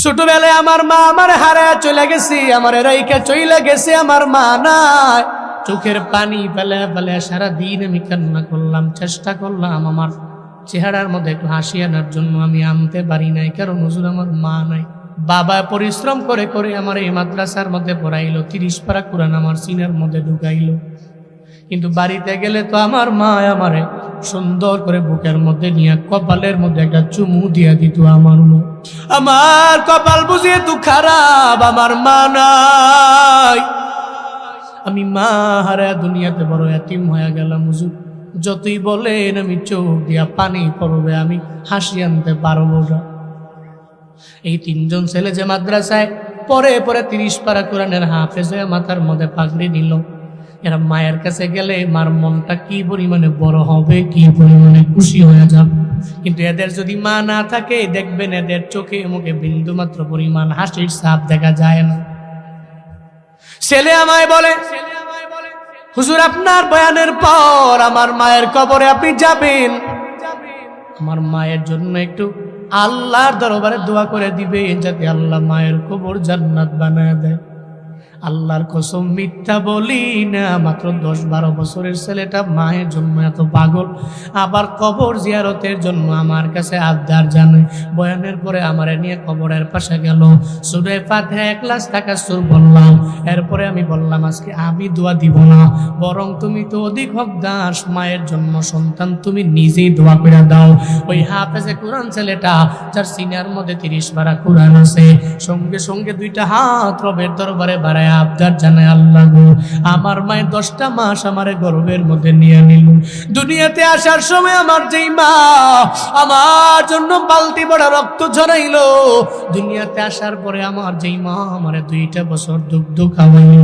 ছোটবেলায় আমার মা আমার হারায় চলে গেছে, আমার রাইকা চলে গেছে, আমার মা নাই। চোখের পানি ফেলে ফেলে সারাদিন আমি কান্না করলাম, চেষ্টা করলাম আমার চেহারার মধ্যে একটু হাসি আনার জন্য, আমি আনতে পারি নাই, কারণ হুজুর আমার মা নাই। বাবা পরিশ্রম করে করে আমার এই মাদ্রাসার মধ্যে পড়াইলো, 30 পারা কোরআন আমার সিনার মধ্যে ঢুকাইলো। কিন্তু বাড়িতে গেলে তো আমার মা আমারে সুন্দর করে বুকের মধ্যে নিয়ে কপালের মধ্যে একটা চুমু দিয়া দিত। আমার কপাল বুঝিয়ে তু খারাপ, আমার মা নাই। আমি মা হারা দুনিয়াতে বড় এতিম হয়ে গেলাম হুজুর। যতই বলেন আমি চোখ দিয়া পানি পড়বে, আমি হাসি আনতে পারবো না। এই 3জন ছেলে যে মাদ্রাসায় পরে পরে 30 পারা কোরআনের হাফেজ হয়ে মাথার মধ্যে পাগড়ি নিল, এরা মায়ের কাছে গেলে মার মনটা কি পরিমাণে বড় হবে, কি পরিমাণে খুশি হয়ে যাবে। কিন্তু এদের যদি মা না থাকে, দেখবেন এদের চোখে মুখে বিন্দু মাত্র পরিমাণ হাসির ছাপ দেখা যায় না। ছেলে আমায় বলে, হুজুর আপনার বয়ানের পর আমার মায়ের কবরে আপনি যাবেন, আমার মায়ের জন্য একটু আল্লাহর দরবারে দোয়া করে দিবে, যাতে আল্লাহ মায়ের কবর জান্নাত বানায় দেয়। আল্লাহর কসম মিথ্যা বলি না, মাত্র 10-12 বছরের ছেলেটা মায়ের জন্য এত পাগল, আবার কবর জিয়ারতের জন্য আমার কাছে আবদার জানে। বয়ানের পরে আমারে নিয়ে কবরের পাশে গেল, সূরা ফাতিহা 1 লাখ টাকা সুর বললাম। এরপরে আমি বললাম, আজকে আমি দোয়া দিব না, বরং তুমি তো অধিক হকদার, মায়ের জন্য সন্তান তুমি নিজেই দোয়া করে দাও। ওই হাফেজে কোরআন ছেলেটা, যার সিনার মধ্যে 30 পারা কোরআন আছে, সঙ্গে সঙ্গে 2টা হাত রবের দরবারে বাড়ায় আবদার জানায়, আল্লাহ গো, আমার মায়ের 10টা মাস আমার গর্ভের মধ্যে নিয়ে নিল। দুনিয়াতে আসার সময় আমার যেই মা আমার জন্য বালতি বড় রক্ত ঝরাইলো, দুনিয়াতে আসার পরে আমার যেই মা আমার 2টা বছর দুগ্ধ খাওয়াইল,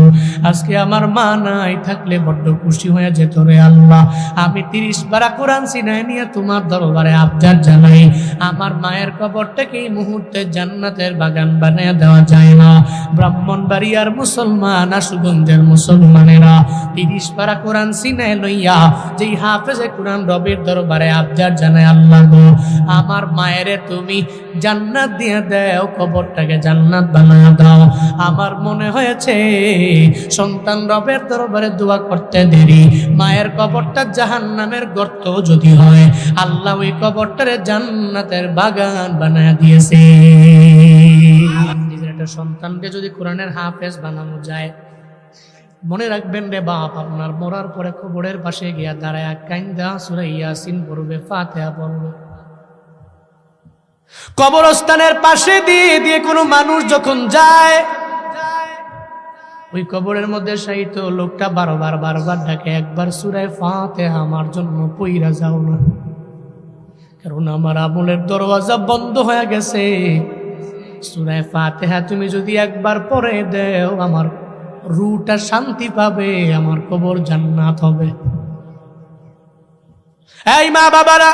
আজকে আমার মা নাই থাকলে বড্ড খুশি হয়ে যেত রে আল্লাহ। আমি 30 পারা কোরআন সিনায় নিয়ে তোমার দরবারে আবদার জানাই, আমার মায়ের কবরটাকে এই মুহূর্তে জান্নাতের বাগান বানিয়ে দেওয়া যায় না। ব্রাহ্মণবাড়িয়ার মুসলমান, আশুগঞ্জের মুসলমানেরা 30 পারা কোরআন সিনায় লইয়া যেই হাফেজে কোরআন রবের দরবারে আবদার জানায়, আল্লাহ গো, আমার মায়ের তুমি জান্নাত দিয়ে দাও, কবরটাকে জান্নাত বানায় দাও। আমার মনে হয়েছে সন্তান রবের দরবারে দোয়া করতে দেরি, মায়ের কবরটা জাহান্নামের গর্ত যদি হয়, আল্লাহ ওই কবরটারে জান্নাতের বাগান বানায় দিয়েছে। সন্তানকে যদি কোরআনের হাফেজ বানানো যায়, মনে রাখবেন রে বাপ, আপনার মরার পরে কবরের পাশে গিয়া দাঁড়ায় কাইন্দা সূরা ইয়াসিন পড়বে, ফাতিহা পড়বে। কবরস্থানের পাশে দিয়ে দিয়ে কোনো মানুষ যখন যায়, ওই কবরের মধ্যে শায়িত লোকটা বারবার ডাকে, একবার সূরা ফাতিহা আমার জন্য পইরা যাও না, কারণ আমার আমলের দরওয়াজা বন্ধ হয়ে গেছে। সূরা ফাতিহা তুমি যদি একবার পড়ে দেও, আমার রূহটা শান্তি পাবে, আমার কবর জান্নাত হবে। এই মা বাবারা,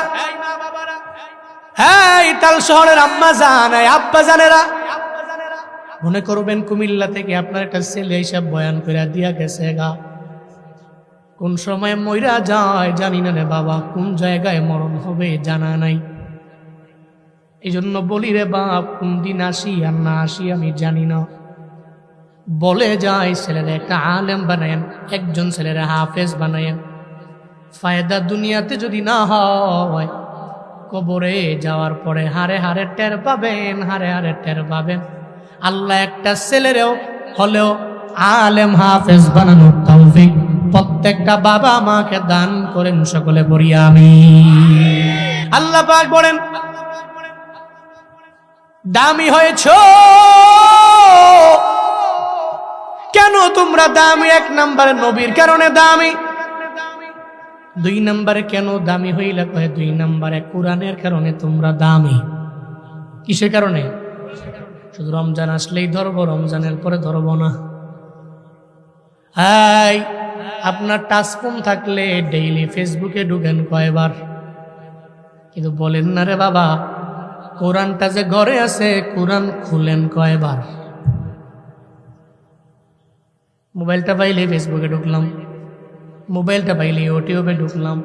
এই তাল শহরের আম্মা জান, আব্বা জানেরা, মনে করবেন কুমিল্লা থেকে আপনার একটা ছেলে হিসাব বয়ান করে দিয়া গেছে গা, কোন সময় মইরা যায় জানি না রে বাবা, কোন জায়গায় মরণ হবে জানা নাই। এই জন্য বলি রে বাপ, কোন দিন আসি আর না আসি আমি জানি না। বলে যায় ছেলেরা একটা আলেম বানায়েন, একজন ছেলেরা হাফেজ বানায়েন, ফায়দা দুনিয়াতে যদি না হয়, কবরে যাওয়ার পরে হারে হারে টের পাবেন, হারে হারে টের পাবেন। আল্লাহ একটা ছেলেরেও হলেও আলেম হাফেজ বানানোর তৌফিক প্রত্যেকটা বাবা মাকে দান করেন, সকলে পড়ি আমিন। আল্লাহ পাক বলেন, দামি হয়েছো কেন তোমরা? দামি 1 নম্বরে নবীর কারণে দামি, 2 নম্বরে কেন দামি হইলা? 2 নম্বরে কোরআনের কারণে তোমরা দামি। কিসের কারণে? শুধু রমজান আসলেই ধরবো, রমজানের পরে ধরবো না। হাই, আপনার টাচফোন থাকলে ডেইলি ফেসবুকে ঢুকেন কয়বার? কিন্তু বলেন না রে বাবা, কোরআনটা যে ঘরে আছে, কোরআন খুলেন কয়বার? মোবাইলটা পাইলে ফেসবুকে ঢুকলাম, মোবাইলটা পাইলে ইউটিউবে ঢুকলাম,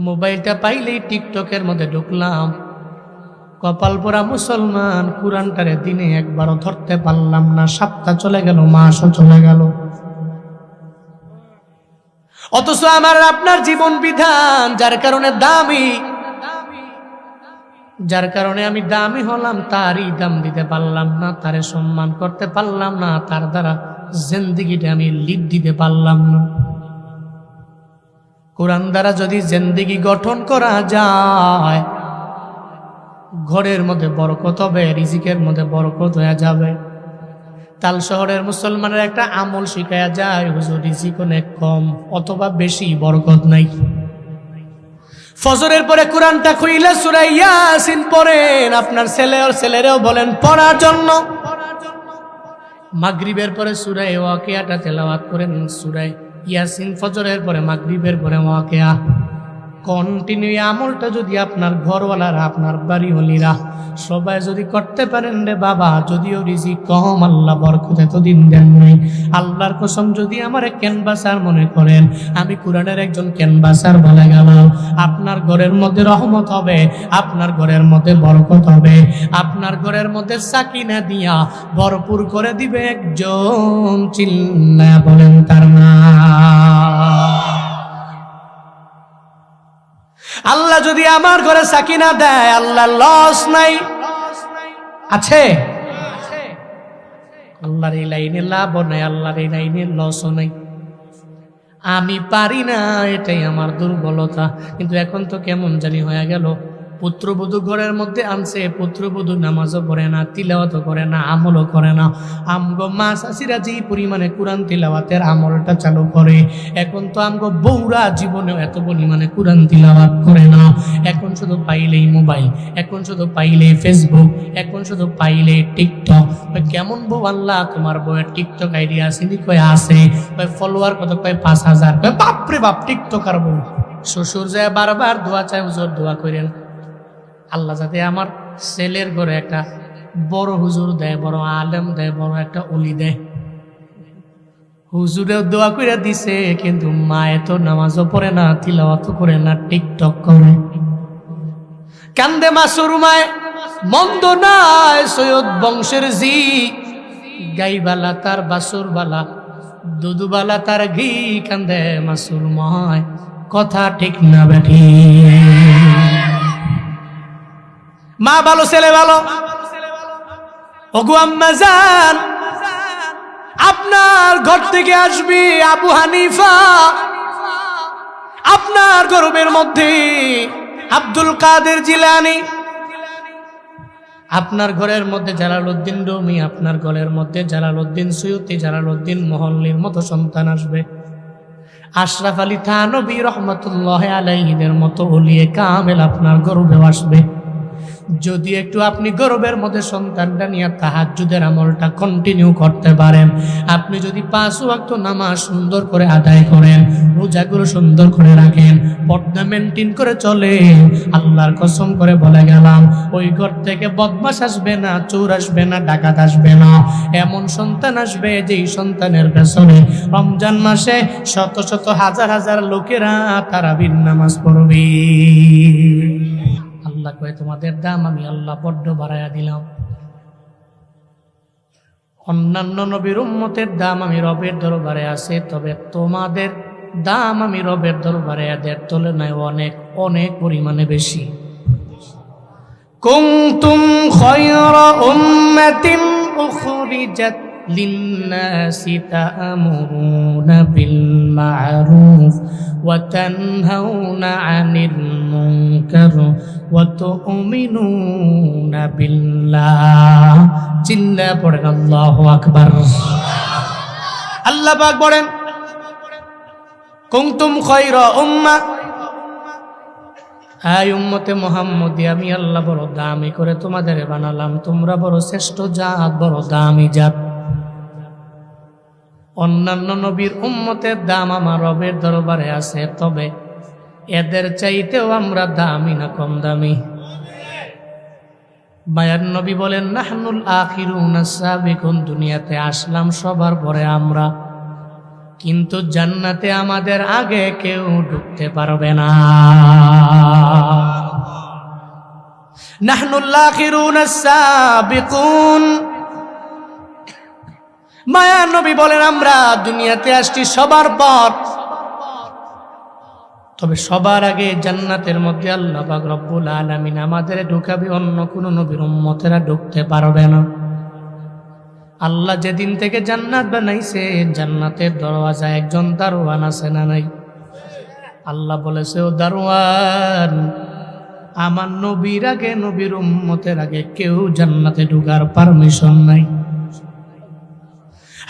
মোবাইলটা পাইলেই টিকটকের মধ্যে ঢুকলাম, কপাল পোড়া মুসলমান, কোরআনটারে দিনে একবারও ধরতে পারলাম না, সপ্তাহ চলে গেল, মাসও চলে গেল। অথচ আমার আপনার জীবন বিধান যার কারণে দামি, যার কারণে আমি দামি হলাম, তারই দাম দিতে পারলাম না, তারে সম্মান করতে পারলাম না, তার দ্বারা জিন্দেগিটা আমি লিড দিতে পারলাম না। কোরআন দ্বারা যদি জিন্দেগি গঠন করা যায়, ঘরের মধ্যে বরকত হবে, রিজিকের মধ্যে বরকত হয়ে যাবে। তাল শহরের মুসলমানের একটা আমল শিখায়া যায়, হুজুর রিজিক অনেক কম অথবা বেশি, বরকত নাই। ফজরের পরে কোরআনটা খুইলে সূরা ইয়াসিন পড়েন, আপনার ছেলেরাও বলেন পড়ার জন্য। মাগরিবের পরে সূরা ওয়াকিয়াটা তেলাওয়াত করেন, সূরা ইয়াসিন ফজরের পরে, মাগরিবের পরে ওয়াকিয়া। কন্টিনিউ আমলটা যদি আপনার ঘরওয়ালারা, আপনার বাড়িওয়ালিরা সবাই যদি করতে পারেন, রে বাবা, যদিও রিজিক কম, আল্লাহ বরকত এতদিন দেন নাই, আল্লাহর কসম যদি আমার ক্যানভাসার মনে করেন, আমি কোরআনের একজন ক্যানভাসার বলে গেলাম, আপনার ঘরের মধ্যে রহমত হবে, আপনার ঘরের মধ্যে বরকত হবে, আপনার ঘরের মধ্যে সাকিনা দিয়া ভরপুর করে দিবে একজন। চিল্লায়া বলেন তার নাম। আল্লাহ যদি আমার ঘরে সাকিনা দেয়, আল্লাহ লস নাই, আছে? আল্লাহর এই লাইনে লাভও নাই, আল্লাহর এই লাইনে লসও নাই। আমি পারি না, এটাই আমার দুর্বলতা। কিন্তু এখন তো কেমন জানি হয়ে গেল, পুত্রবধূ ঘরের মধ্যে আনছে, পুত্রবধূ নামাজও পড়ে না, তিলাওয়াতও করে না, আমলও করে না। আমগো মা চাচিরা যে পরিমাণে কোরআন তিলাওয়াতের আমলটা চালু করে, এখন তো আমগো বউরা জীবনেও এত পরিমাণে কোরআন তিলাওয়াত করে না। এখন শুধু পাইলেই মোবাইল, এখন শুধু পাইলেই ফেসবুক, এখন শুধু পাইলে টিকটক। কেমন বউ আল্লাহ, তোমার বউয়ের টিকটক আইডি আছে? কয় আছে। ফলোয়ার কত? কয় 5000। বাপরে বাপ, টিকটকার বউ। শ্বশুর যায় বারবার দোয়া চায়, হুজুর দোয়া করেন আল্লাহ যাতে আমার ছেলের ঘরে একটা বড় হুজুর দেয়, বড় আলেম দেয়, বড় একটা অলি দেয়। হুজুরেও দোয়া করে দিছে, কিন্তু মায়ে তো নামাজও পড়ে না, তিলাওয়াতও করে না, টিকটক করে। কান্দে মাসুর মায়, মন্দ নাই সৈয়দ বংশের জি, গাইবালা তার বাসুর বালা, দুধুবালা তার ঘি, কান্দে মাসুর মায়, কথা ঠিক না বেঠি? মা ভালো, ছেলে ভালো। ওগো আম্মা জান, আপনার ঘর থেকে আসবি আবু হানিফা, আপনার গর্বের মধ্যে আব্দুল কাদের জিলানী, আপনার ঘরের মধ্যে জালালউদ্দিন রুমি, আপনার ঘরের মধ্যে জালালউদ্দিন সুয়ুতি, জালালউদ্দিন মোহল্লির মতো সন্তান আসবে। আশরাফ আলী থানভী রহমতুল্লাহ আলাইহিদের মতো ওলিয়ে কামেল আপনার গর্বে আসবে। যদি একটু আপনি গর্বের মধ্যে সন্তানটা নিয়ে তাহাজ্জুদের আমলটা কন্টিনিউ করতে পারেন, আপনি যদি 5 ওয়াক্ত নামাজ সুন্দর করে আদায় করেন, রোজাগুলো সুন্দর করে রাখেন, পর্দা মেনটেন করে চলেন, আল্লাহর কসম করে বলে গেলাম, ওই ঘর থেকে বদমাশ আসবে না, চোর আসবে না, ডাকাত আসবে না। এমন সন্তান আসবে যেই সন্তানের পেছনে রমজান মাসে শত শত হাজার হাজার লোকেরা তারাবির নামাজ পড়বে। আল্লাহ কয়, তোমাদের দাম আমি আল্লাহ বড্ড বাড়াইয়া দিলাম। অন্যান্য নবীর উম্মতের দাম আমি রবের দরবারে আছে, তবে তোমাদের দাম আমি রবের দরবারে এদের তুলনায় অনেক অনেক পরিমাণে বেশি। কুনতুম খায়রা উম্মাতিন উখরিজাত লিন্নাসি তা'মুরুনা বিল মা'রুফ ওয়া তানহাউনা আনিল মুনকার ওয়া তু'মিনুনা বিল্লাহ। চিল্লা পড়েন আল্লাহু আকবার। আল্লাহ পাক বলেন, কুনতুম খায়রা উম্মাহ, হাই উম্মতে মুহাম্মদী, আমি আল্লাহ বড় দামি করে তোমাদের বানালাম, তোমরা বড় শ্রেষ্ঠ জাত, বড় দামি জাত। অন্যান্য নবীর উম্মতের দাম আমার রবের দরবারে আছে, তবে এদের চাইতেও আমরা দামি না কম দামি? মায়ার নবী বলেন, নাহনুল আখিরুনা সাবিকুন, দুনিয়াতে আসলাম সবার পরে আমরা, কিন্তু জান্নাতে আমাদের আগে কেউ ঢুকতে পারবে না। নাহনুল আখিরুনাস সাবিকুন। মায়ার নবী বলেন আমরা দুনিয়াতে আসছি সবার পর, তবে সবার আগে জান্নাতের মধ্যে আল্লাহ পাক রব্বুল আলামিন আমাদের ঢুকাবে, অন্য কোন নবীর উম্মতেরা ঢুকতে পারবে না। আল্লাহ যেদিন থেকে জান্নাত বানাইছে, জান্নাতের দরওয়াজায় একজন দারোয়ান আছে না নাই? আল্লাহ বলেছে, ও দারোয়ান, আমার নবীর আগে, নবীর উম্মতের আগে কেউ জান্নাতে ঢোকার পারমিশন নাই।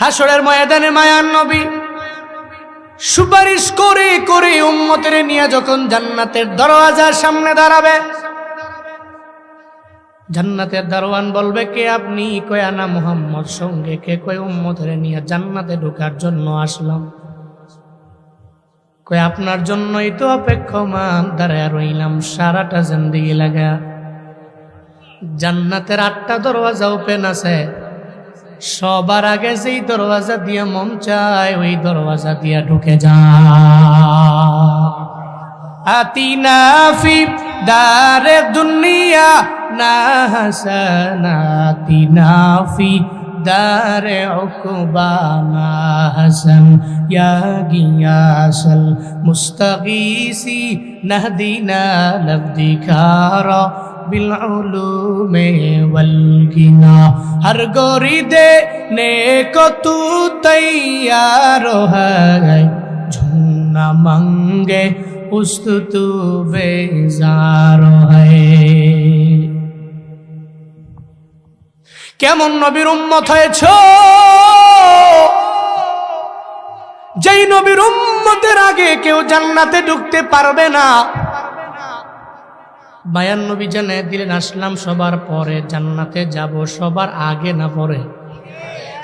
হাসরের ময়দানে মায়ার নবী সুপারিশ করে করে উম্মতের নিয়ে যখন জান্নাতের দরওয়াজার সামনে দাঁড়াবে, জান্নাতের দারোয়ান বলবে, কে আপনি? কয় আনা মুহাম্মদ। সঙ্গে কে? কয় উম্মতের নিয়ে জান্নাতে ঢোকার জন্য আসলাম। কয় আপনার জন্যই তো অপেক্ষমান দাঁড়ায় রইলাম সারাটা জিন্দেগি লাগা। জান্নাতের 8টা দরওয়াজা ওপেন আছে, সবার আগে যেই দরওয়াজা দিয়া মন চায় ওই দরওয়াজা দিয়া ঢুকে যা। আতিনা ফি দারে দুনিয়া না হাসানাতিনা ফি দারে উকবানা হাসান ইয়া গিয়াসাল মুস্তাগীসি নাহদিনা লবদিকারা বিল উলুমে ওয়াল গিনা। হর গোরি দে নেকো তু তৈয়ার হ্যায়, ঝুনা মাঙ্গে উস্তু তু বেজার হ্যায়। কেমন নবীর উম্মত হয়েছ, যেই নবীর উম্মতের আগে কেউ জান্নাতে ঢুকতে পারবে না। মায়ার নবী জানিয়ে দিলেন, আসলাম সবার পরে, জান্নাতে যাব সবার আগে না পরে।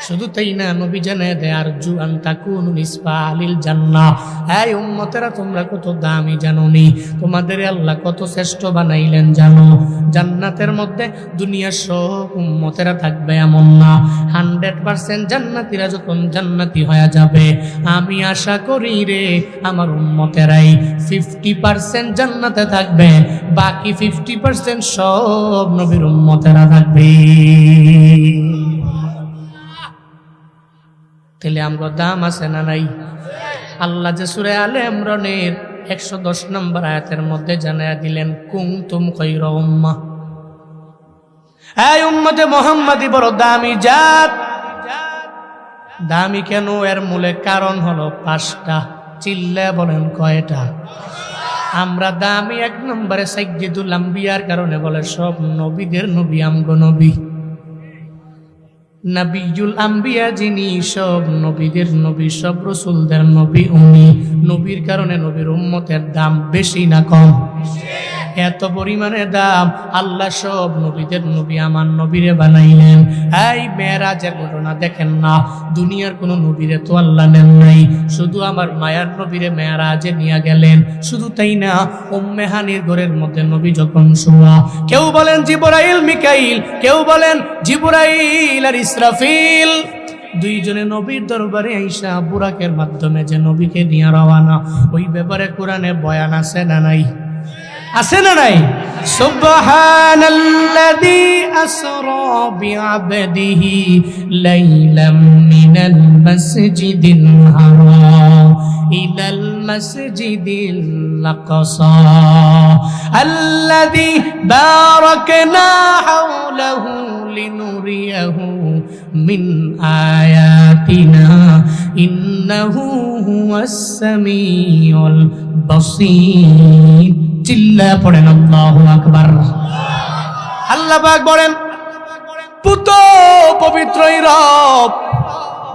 শুধু তাই না, নবী জানিয়ে দেয় আরজু আন তাকুনু নিসফা আলিল জান্নাহ। এই উম্মতেরা তোমরা কত দামি জানোনি, তোমাদের আল্লাহ কত শ্রেষ্ঠ বানাইলেন জানো? জান্নাতের মধ্যে দুনিয়ার সব উম্মতেরা থাকবে এমন না। 100% জান্নাতীরা যখন জান্নাতি হয়ে যাবে, আমি আশা করি রে আমার উম্মতেরাই 50% জান্নাতে থাকবে, বাকি 50% সব নবীর উম্মতেরা থাকবে। তাহলে আমগো দাম আছে না নাই? আল্লাহ যে সূরা আলে ইমরানের 110 নম্বর আয়াতের মধ্যে জানায়া দিলেন, কুনতুম খায়রা উম্মাহ। এই উম্মতে মুহাম্মাদি বড় দামি জাত। দামি কেন? এর মূলে কারণ হলো 5টা। চিল্লা বলেন কয়টা? আমরা দামি 1 নম্বরে সাইয়্যিদুল আম্বিয়ার কারণে বলে সব নবীদের নবী আমগো নবী। নবিয়ুল আম্বিয়া যিনি, সব নবীদের নবী, সব রাসূলদের নবী উনি। নবীর কারণে নবীর উম্মতের দাম বেশি না কম? এত পরিমাণে দাম। আল্লাহ সব নবীদের নবী আমার নবীরে বানাইলেন। এই মেরাজের ঘটনা দেখেন না, দুনিয়ার কোন নবীরে তো আল্লাহ নেন নাই, শুধু আমার মায়ার নবীরে মেরাজে নিয়ে গেলেন। শুধু তাই না, উম্মে হানির ঘরের মধ্যে নবী যখন শোয়া, কেউ বলেন জিবরাইল মিকাইল, কেউ বলেন জিবরাইল আর ইসরাফিল, দুইজনে নবীর দরবারে আইসা বুরাকের মাধ্যমে যে নবীকে নিয়ে রওয়ানা, ওই ব্যাপারে কোরআনে বয়ান আছে না নাই? আছে না নাই? সুবহানাল্লাযী আসরা বিআবদিহি লাইলাম মিনাল মাসজিদিল হারাম ইলাল মাসজিদিল আকসা আল্লাযী বারাকনা হাওলাহু লিনুরিয়াহু মিন আয়াতিনা ইন্নাহু হুয়াস সামিউল বাসীর। চিল্লা পড়েন আল্লাহু আকবার। আল্লাহ পাক বলেন, পুত পবিত্রই রব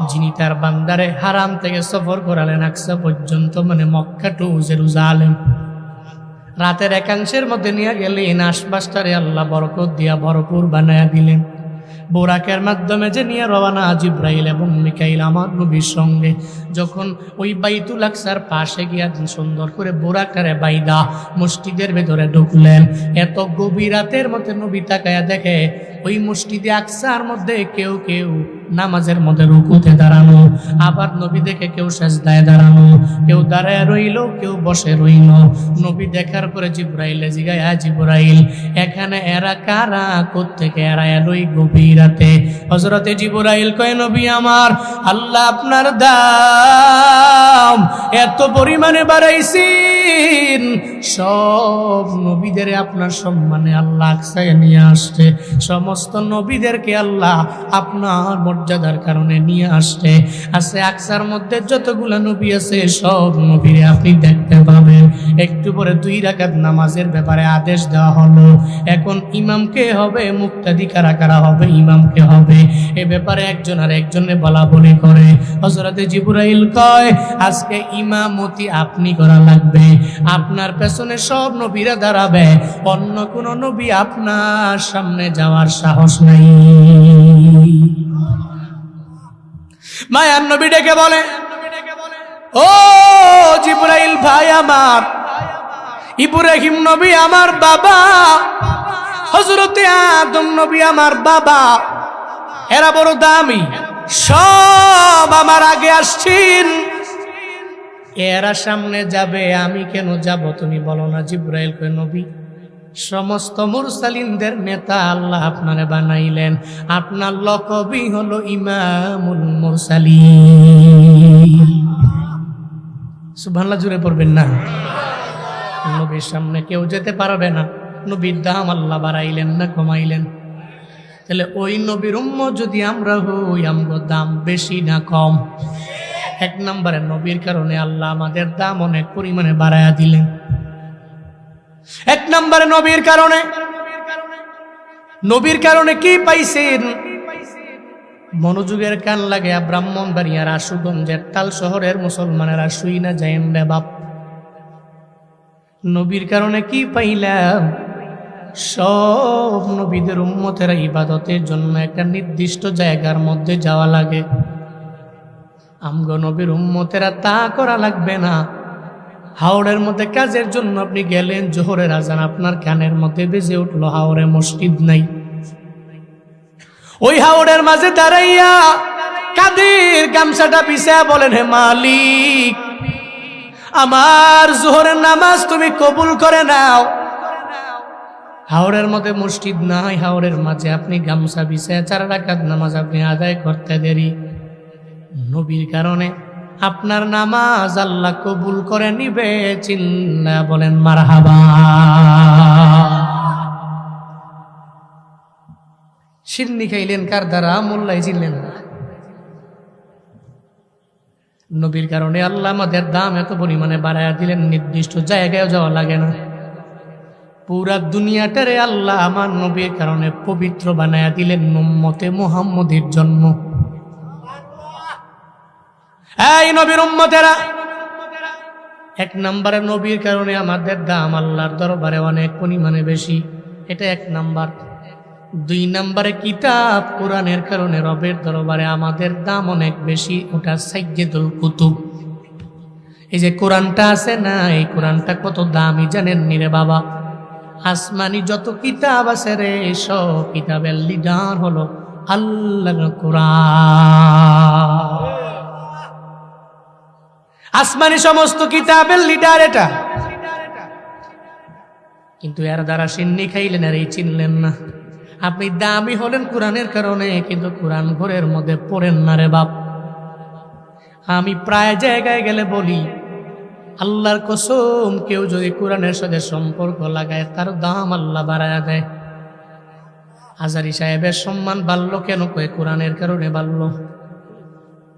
যিনি তার বান্দারে হারাম থেকে সফর করালেন আকসা পর্যন্ত, মানে মক্কা টু জেরুজালেম, রাতের একাংশের মধ্যে নিয়ে গেলেন। আশপাশটারে আল্লাহ বরকত দিয়া ভরপুর বানায়া দিলেন। বোরাকের মাধ্যমে যে নিয়ে রওনা জিব্রাইল এবং মিকাইল আমার নবীর সঙ্গে যখন ওই বাইতুল আকসার পাশে গিয়া সুন্দর করে বোরাকারে বাইদা মসজিদের ভেতরে ঢুকলেন। এত গভীর রাতের মধ্যে নবী তাকায়া দেখে ওই মসজিদে আকসার মধ্যে কেউ কেউ নামাজের মধ্যে রুকুতে দাঁড়ানো, আবার নবী দেখে কেউ সেজদায় দাঁড়ানো, কেউ দাঁড়ায় রইল, কেউ বসে রইল। নবী দেখার পরে জিবরাইলে জিগায়, জিবরাইল এখানে এরা কারা, কোত্থেকে এরা এলো এই গভীর রাতে? হযরতে জিবরাইল কয়, নবী আমার, আল্লাহ আপনার দাম এত পরিমাণে বাড়াইছেন, সব নবীদের আপনার সম্মানে আল্লাহ আকসায় নিয়ে আসছে, সমস্ত নবীদেরকে আল্লাহ আপনার মর্যাদার কারণে নিয়ে আসছে। আছে আকসার মধ্যে যতগুলা নবী আছে সব নবীরে আপনি দেখতে পাবেন। একটু পরে 2 রাকাত নামাজের ব্যাপারে আদেশ দেওয়া হলো। এখন ইমামকে হবে, মুক্তাদি কারা কারা হবে, ইমামকে হবে, এ ব্যাপারে একজন আর একজনে বলা বলি করে। হযরতে জিবরাইল কয়, আজকে ইমামতি আপনি করা লাগবে, আপনার পেছনে সব নবীরা দাঁড়াবে, অন্য কোন নবী আপনার সামনে যাওয়ার সাহস নাই। মায়ার নবী ডেকে বলে, ও জিবরাইল ভাই আমার, ইব্রাহিম নবী আমার বাবা, হযরতে আদম নবী আমার বাবা, এরা বড় দামি, সব আমার আগে আসছেন, এরা সামনে যাবে, আমি কেন যাব তুমি বলো না? জিবরাইল কয়, নবী সমস্ত মুরসালিনদের নেতা আল্লাহ আপনারে বানাইলেন, আপনার লকবই হলো ইমামুল মুরসালিন। সুবহানাল্লাহ জুড়ে পড়বেন না? নবীর সামনে কেউ যেতে পারবে না। নবীর দাম আল্লাহ বাড়াইলেন না কমাইলেন? তাহলে ওই নবীর উম্মত যদি আমরা হই, আমগো দাম বেশি না কম? 1 নম্বরে নবীর কারণে আল্লাহ আমাদের দাম অনেক পরিমাণে বাড়ায়া দিলেন। 1 নম্বরে নবীর কারণে কি পাইছেন? মনোযোগের কান লাগে, ব্রাহ্মণবাড়িয়ার আশুগঞ্জের তাল শহরের মুসলমানেরা শুই না যায়েন রে বাপ। নবীর কারণে কি পাইলাম? সব নবীদের উম্মতেরা ইবাদতের জন্য একটা নির্দিষ্ট জায়গার মধ্যে যাওয়া লাগে, আমগো নবীর উম্মতেরা তা করা লাগবে না। হাওড়ের মধ্যে কাজের জন্য আপনি গেলেন, জোহরের আজান আপনার কানের মধ্যে বেজে উঠলো, হাওড়ে মসজিদ নাই, ওই হাওড়ের মাঝে দাঁড়াইয়া কাদের গামছাটা বিছায়া বলেন, হে মালিক, আমার জোহরের নামাজ তুমি কবুল করে নাও। হাওড়ের মধ্যে মসজিদ নাই, হাওড়ের মাঝে আপনি গামছা বিছায়া 4 রাকাত নামাজ আপনি আদায় করতে দেরি। নবীর কারণে আপনার নামাজ আল্লাহ কবুল করে নিবে, চিল্লা বলেন মারহাবা। সিন্নি খাইলেন কার দ্বারা? মোল্লাই ছিলেন না। নবীর কারণে আল্লাহ আমাদের দাম এত পরিমাণে বাড়ায়া দিলেন, নির্দিষ্ট জায়গায় যাওয়া লাগে না। পুরা দুনিয়াটারে আল্লাহ আমার নবীর কারণে পবিত্র বানায়া দিলেন উম্মতে মুহাম্মদের জন্য। এই নবীর উম্মতেরা, 1 নম্বরে নবীর কারণে আমাদের দাম আল্লাহর দরবারে অনেক পরিমাণে বেশি, এটা 1 নাম্বার। 2 নম্বরে কিতাব কোরআনের কারণে রবের দরবারে আমাদের দাম অনেক বেশি, ওটা সাইয়্যিদুল কুতুব। এই যে কোরআনটা আছে না, এই কোরআনটা কত দামি জানেন নি রে বাবা? আসমানি যত কিতাব আছে রে, সব কিতাবের লিডার হলো আল্লাহর কোরআন। আসমানি সমস্ত কিতাবের লিডার এটা, কিন্তু এর দ্বারা সিন্নি খাইলেন আর এই চিনলেন না। আপনি দামি হলেন কোরআনের কারণে, কিন্তু কোরআন ঘরের মধ্যে পড়েন না রে বাপ। আমি প্রায় জায়গায় গেলে বলি, আল্লাহর কসম, কেউ যদি কোরআনের সাথে সম্পর্ক লাগায় তার দাম আল্লাহ বাড়ায়া দেয়। হাজারি সাহেবের সম্মান বাড়লো কেন? কয়ে কোরআনের কারণে বাড়লো।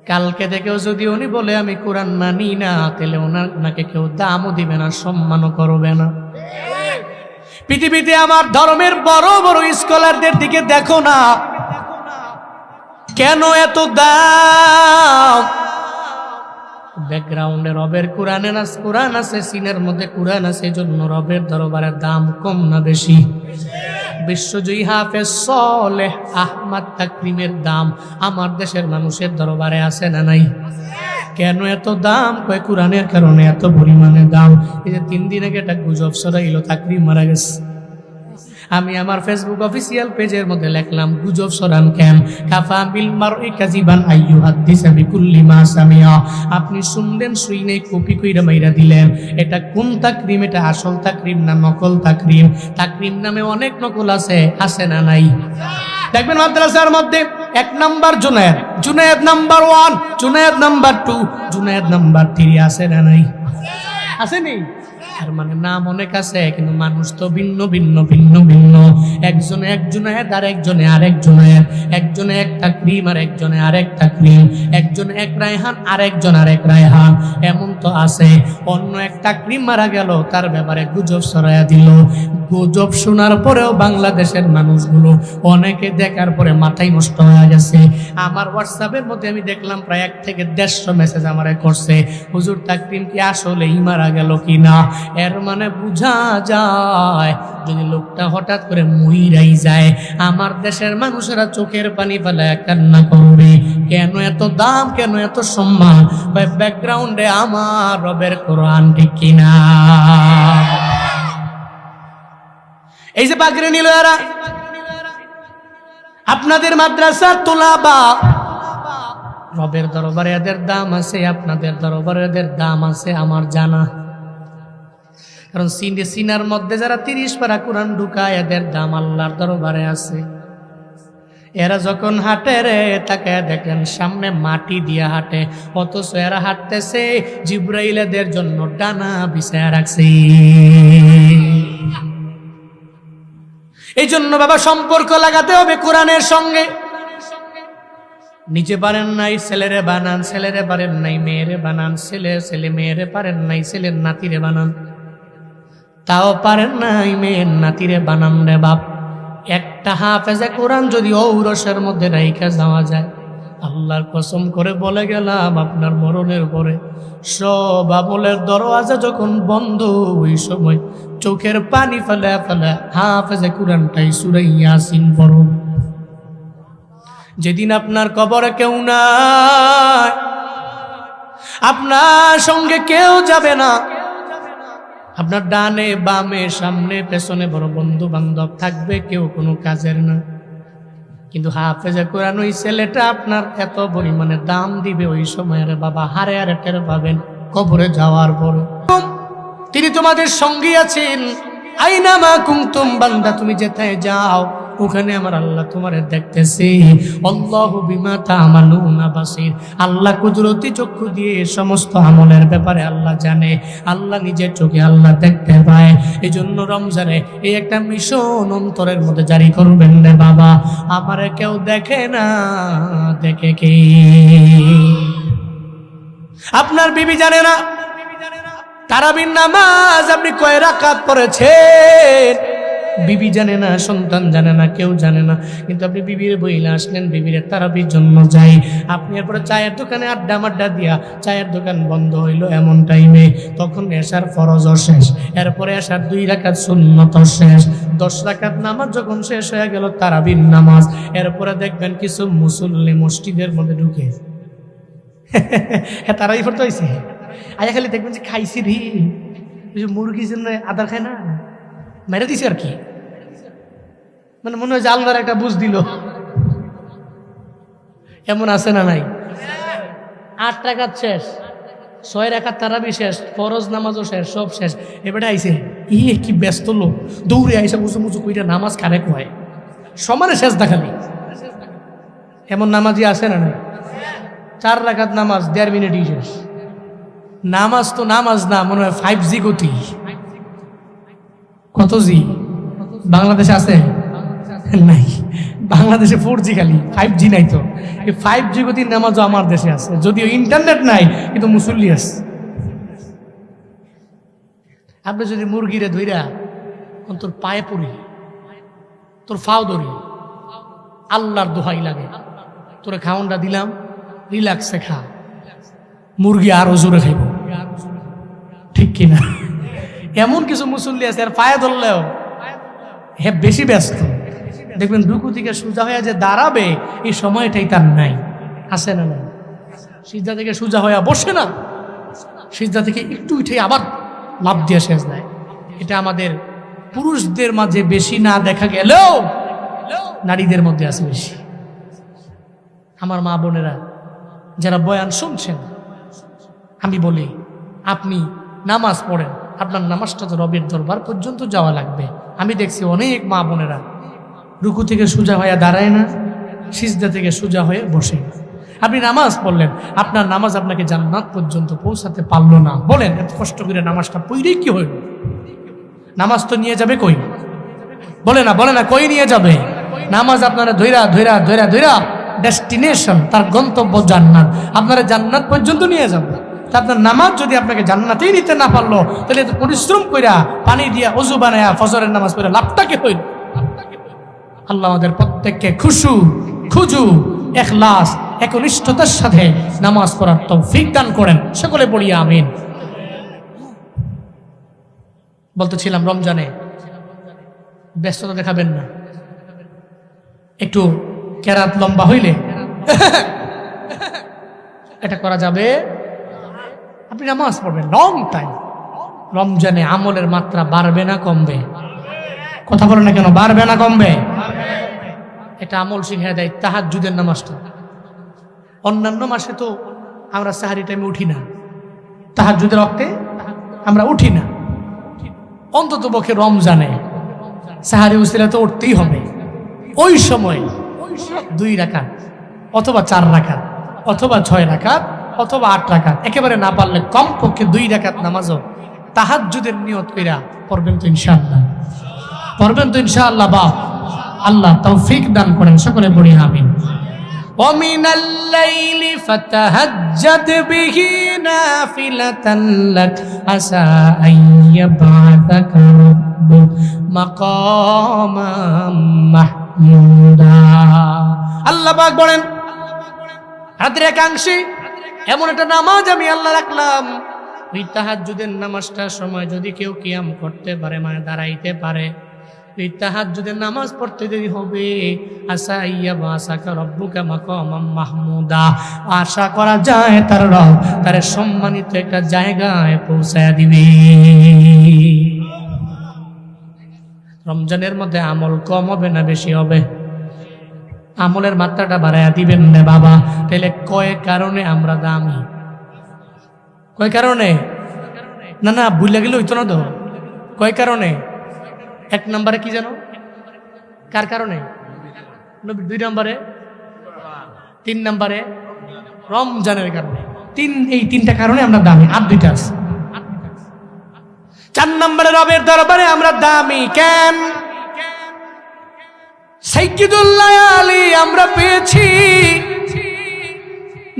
কালকে থেকেও যদি উনি বলে আমি কোরআন মানি না, তাহলে ওনাকে কেউ দামও দিবে না, সম্মানও করবে না। পৃথিবীতে আমার ধর্মের বড় বড় স্কলারদের দিকে দেখো না, কেন এত দাম? ব্যাকগ্রাউন্ডে রবের কোরআন আছে, সিনের মধ্যে কোরআন আছে, এজন্য রবের দরবারের দাম কম না বেশি? বিশ্বজয়ী হাফেজ সালেহ আহমদ তাকরিমের দাম আমার দেশের মানুষের দরবারে আছে না নাই? কেন এত দাম? কয় কোরআনের কারণে এত পরিমাণে দাম। এই যে 3 দিন আগে একটা গুজব ছড়াইলো তাকরিম মারা গেছে। আমি আমার ফেসবুক অফিসিয়াল পেজের মধ্যে লিখলাম, গুজব সরান কেন, কাফা বিল মারই কাযিবান আইয়ুহাদ্দিসা বিকুল্লি মা সামিয়া। আপনি শুনলেন, শুইনে কপি কইরা মাইরা দিলেন। এটা কোন তাকরিম? এটা আসল তাকরিম না নকল তাকরিম? তাকরিম নামে অনেক নকল আছে না নাই? দেখবেন মাদ্রাসার মধ্যে 1 number Junaid, Junaid number 1, Junaid number 2, Junaid number 3 আছে না নাই? আছে নেই? তার মানে নাম অনেক আছে, কিন্তু মানুষ তো ভিন্ন ভিন্ন ভিন্ন ভিন্ন। একজনে এক জুনায়েদ আর একজনে আরেক জুনায়েদ, একজনে এক তাকরিম আর একজনে আরেক তাকরিম, একজনে এক রায়হান আর একজন আরেক রায়হান। এমন তো আছে অন্য এক তাকরিম মারা গেল, তার ব্যাপারে গুজব ছড়াইয়া দিল। গুজব শোনার পরেও বাংলাদেশের মানুষগুলো অনেকে দেখার পরে মাথায় নষ্ট হয়ে গেছে। আমার হোয়াটসঅ্যাপের মধ্যে আমি দেখলাম প্রায় 1 থেকে 150 মেসেজ আমারে করছে, হুজুর তাকরিম কি আসলেই মারা গেল কিনা। এর মানে বোঝা যায় যদি লোকটা হঠাৎ করে মইরাই যায়, আমার দেশের মানুষেরা চোখের পানি ফেলায় কান্না করবে। কেন এত দাম, কেন এত সম্মান? ব্যাকগ্রাউন্ডে আমার রবের কোরআন, ঠিক কিনা? এই যে পাগড়ি নিল এরা, আপনাদের মাদ্রাসার তোলাবা, রবের দরবারে এদের দাম আছে, আপনাদের দরবারে এদের দাম আছে আমার জানা। কারণ সিনার মধ্যে যারা 30 পারা কোরআন ঢুকায়, এদের দাম আল্লাহর দরবারে আছে। এরা যখন হাঁটে রে, তাকে দেখেন সামনে মাটি দিয়ে হাঁটে, অথচ এরা হাঁটতেছে জিব্রাইল এদের জন্য ডানা বিছায়া রাখছে। এই জন্য বাবা সম্পর্ক লাগাতে হবে কোরআনের সঙ্গে। নিজে পারেন নাই ছেলেরে বানান, ছেলেরে পারেন নাই মেয়েরে বানান, ছেলে মেয়েরে পারেন নাই ছেলের নাতিরে বানান, তাও পারেন নাই মেয়ের নাতিরে বানান রে বাপ। একটা হাফেজে কোরআন যদি ঔরসের মধ্যে রাইখা যাওয়া যায়, আল্লাহর কসম করে বলে গেলাম, আপনার মরণের পরে সব আমলের দরওয়াজা যখন বন্ধ, ওই সময় চোখের পানি ফেলে ফেলে হাফেজে কোরআনটাই সূরা ইয়াসিন পড়ুন। যেদিন আপনার কবরে কেউ নাই, আপনার সঙ্গে কেউ যাবে না, আপনার ডানে বামে সামনে পেছনে বড় বন্ধু বান্ধব থাকবে, কেউ কোনো কাজের না। কিন্তু হাফেজে কোরআন ওই ছেলেটা আপনার এত পরিমাণে দাম দিবে, ওই সময়ের বাবা হারে হারে টের পাবেন কবরে যাওয়ার পরে। তিনি তোমাদের সঙ্গী আছেন, আইনা মা কুনতুম, বান্দা তুমি যেথায় যাও ওখানে আমার আল্লাহ তোমারে দেখতেছে। আল্লাহু বিমা তা'মালুনা বাসীর, আল্লাহ কুদরতি চক্ষু দিয়ে সমস্ত আমলের ব্যাপারে আল্লাহ জানে। আল্লাহ নিজের চোখে আল্লাহ দেখতে পায়। এই জন্য রমজানে এই একটা মিশন অন্তরের মধ্যে জারি করবেন রে বাবা, আমারে কেউ দেখে না, দেখে কে? আপনার বিবি জানে না তারাবির নামাজ আপনি কয় রাকাত পড়েছেন, বিবি জানে না, সন্তান জানে না, কেউ জানে না। কিন্তু আপনি বিবির বইলে আসলেন, বিবির তারাবির জন্য যাই। আপনি এরপরে চায়ের দোকানে আড্ডা দিয়া চায়ের দোকান বন্ধ হইলো এমন টাইমে, তখন এশার ফরজও শেষ, এরপরে এশার 2 রাকাত সুন্নত শেষ, 10 রাকাত নামাজ যখন শেষ হয়ে গেল তারাবির নামাজ, এরপরে দেখবেন কিছু মুসল্লি মসজিদের মধ্যে ঢুকে হ্যাঁ তারাই পড়তে হয়েছে। আয়া খালি দেখবেন যে খাইছি রে, মুরগির জন্য আদার খায় না, মেরে দিছে আর কি, মানে মনে হয় যে আল্লাহর একটা বুঝ দিল। এমন আছে না নাই? 8 রাকাত শেষ, 6 রাকাত তারাবি শেষ, ফরজ নামাজও শেষ, সব শেষ। এবারে আইছে কি ব্যস্ত লোক, দৌড়ে আইসা মুচু কইরা নামাজ কারে কয়, সমানে শেষ দেখালি। এমন নামাজি আছে না নাই? 4 রাকাত নামাজ 1.5 মিনিটই শেষ। নামাজ তো নামাজ না, মনে হয় 5G গতি। কত জি বাংলাদেশে আছে? নাই, বাংলাদেশে 4G খালি, 5G নাই। তো এই 5G গতির নামাজও আমার দেশে আছে, যদিও ইন্টারনেট নাই, কিন্তু মুসল্লি আছে। আপনি যদি মুরগিরে ধইরা তোর পায়ে পড়ি, তোর ফাও ধরি, আল্লাহর দোহাই লাগে, তোরে খাওয়ানটা দিলাম, রিল্যাক্সে খা, মুরগি আরো জোরে খাইব, ঠিক কিনা? এমন কিছু মুসল্লি আছে আর পায়ে ধরলেও হ্যাঁ বেশি ব্যস্ত, দেখবেন রুকু থেকে সোজা হয়ে যে দাঁড়াবে এই সময়টাই তার নাই। আছে না নাই? সিজদা থেকে সোজা হয়ে বসে না, সিজদা থেকে একটু উঠে আবার লাফ দিয়ে শেষ দেয়। এটা আমাদের পুরুষদের মাঝে বেশি না দেখা গেলেও নারীদের মধ্যে আছে বেশি। আমার মা বোনেরা যারা বয়ান শুনছেন, আমি বলি আপনি নামাজ পড়েন, আপনার নামাজটা তো রবের দরবার পর্যন্ত যাওয়া লাগবে। আমি দেখছি অনেক মা বোনেরা রুকু থেকে সোজা হয়ে দাঁড়ায় না, সিজদা থেকে সোজা হয়ে বসে। আপনি নামাজ পড়লেন, আপনার নামাজ আপনাকে জান্নাত পর্যন্ত পৌঁছাতে পারলো না। বলেন এত কষ্ট করে নামাজটা পড়লেই কি হইল? নামাজ তো নিয়ে যাবে কই? বলে না কই নিয়ে যাবে? নামাজ আপনারা ধৈরা ধৈরা ধৈরা ধৈরা ডেস্টিনেশন, তার গন্তব্য জান্নাত, আপনারা জান্নাত পর্যন্ত নিয়ে যাবে। তা আপনার নামাজ যদি আপনাকে জান্নাতেই নিতে না পারলো, তাহলে এত পরিশ্রম কইরা পানি দিয়া ওযু বানায়া ফজরের নামাজ পড়ে লাভটা কি হইল? আল্লাহ আমাদের প্রত্যেককে খুজু ইখলাস একনিষ্ঠতার সাথে নামাজ পড়ার তৌফিক দান করেন। সকলে পড়ি আমিন। বলতেছিলাম রমজানে ব্যস্ততা দেখাবেন না, একটু কেরাত লম্বা হইলে এটা করা যাবে। আপনি নামাজ পড়বেন লং টাইম। রমজানে আমলের মাত্রা বাড়বে না কমবে? কথা বলে না কেন? বাড়বে না কমবে? এটা আমল শিখিয়ে দেয় তাহাজ্জুদের নামাজটা। অন্যান্য মাসে তো আমরা সাহারি টাইমে উঠি না, তাহাজ্জুদের ওয়াক্তে আমরা উঠি না। অন্তত পক্ষে রমজানে সাহারি উসিলা তো উঠতেই হবে। ওই সময় 2 রাকাত অথবা 4 রাকাত অথবা 6 রাকাত অথবা 8 রাকাত, একেবারে না পারলে কমপক্ষে 2 রাকাত নামাজও তাহাজ্জুদের নিয়ত কইরা পড়বেন তো ইনশাআল্লাহ? পড়বেন তো ইনশাআল্লাহ? বা আল্লাহ তৌফিক দান করেন। সকলে পড়ি আমিন। وَمِنَ اللَّيْلِ فَتَهَجَّدْ بِهِ نَافِلَةً لَكَ عَسَىٰ أَن يَبْعَثَكَ رَبُّكَ مَقَامًا মাহমুদা। আল্লাহ পাক বলেন, রাতের একাংশে এমন একটা নামাজ আমি আল্লাহ রাখলাম, ওই তাহাজ্জুদের নামাজটার সময় যদি কেউ কিয়াম করতে পারে, মানে দাঁড়াইতে পারে, ওই তাহাজ্জুদের নামাজ পড়তে দেরি হবে। আসা ইয়াবাসাকা রব্বুকা মাকামাম মাহমুদা, আশা করা যায় তার রব তার সম্মানিত একটা জায়গায় পৌঁছায় দিবে। রমজানের মধ্যে আমল কম হবে না বেশি হবে? আমলের মাত্রাটা বাড়াইয়া দিবেন না বাবা। তাহলে কয় কারণে আমরা দামি? কয় কারণে? না ভুলে গেলে হইতো না তো। কয় কারণে? 1 নম্বরে কি জানো? কার কারণে? 2 নম্বরে, 3 নম্বরে রমজানের কারণে। এই 3টা কারণে আমরা দামি। আর 2টা আছে। 4 নম্বরে রবের দরবারে আমরা দামি কেন? সাইয়্যিদুল লায়ালি আমরা পেয়েছি,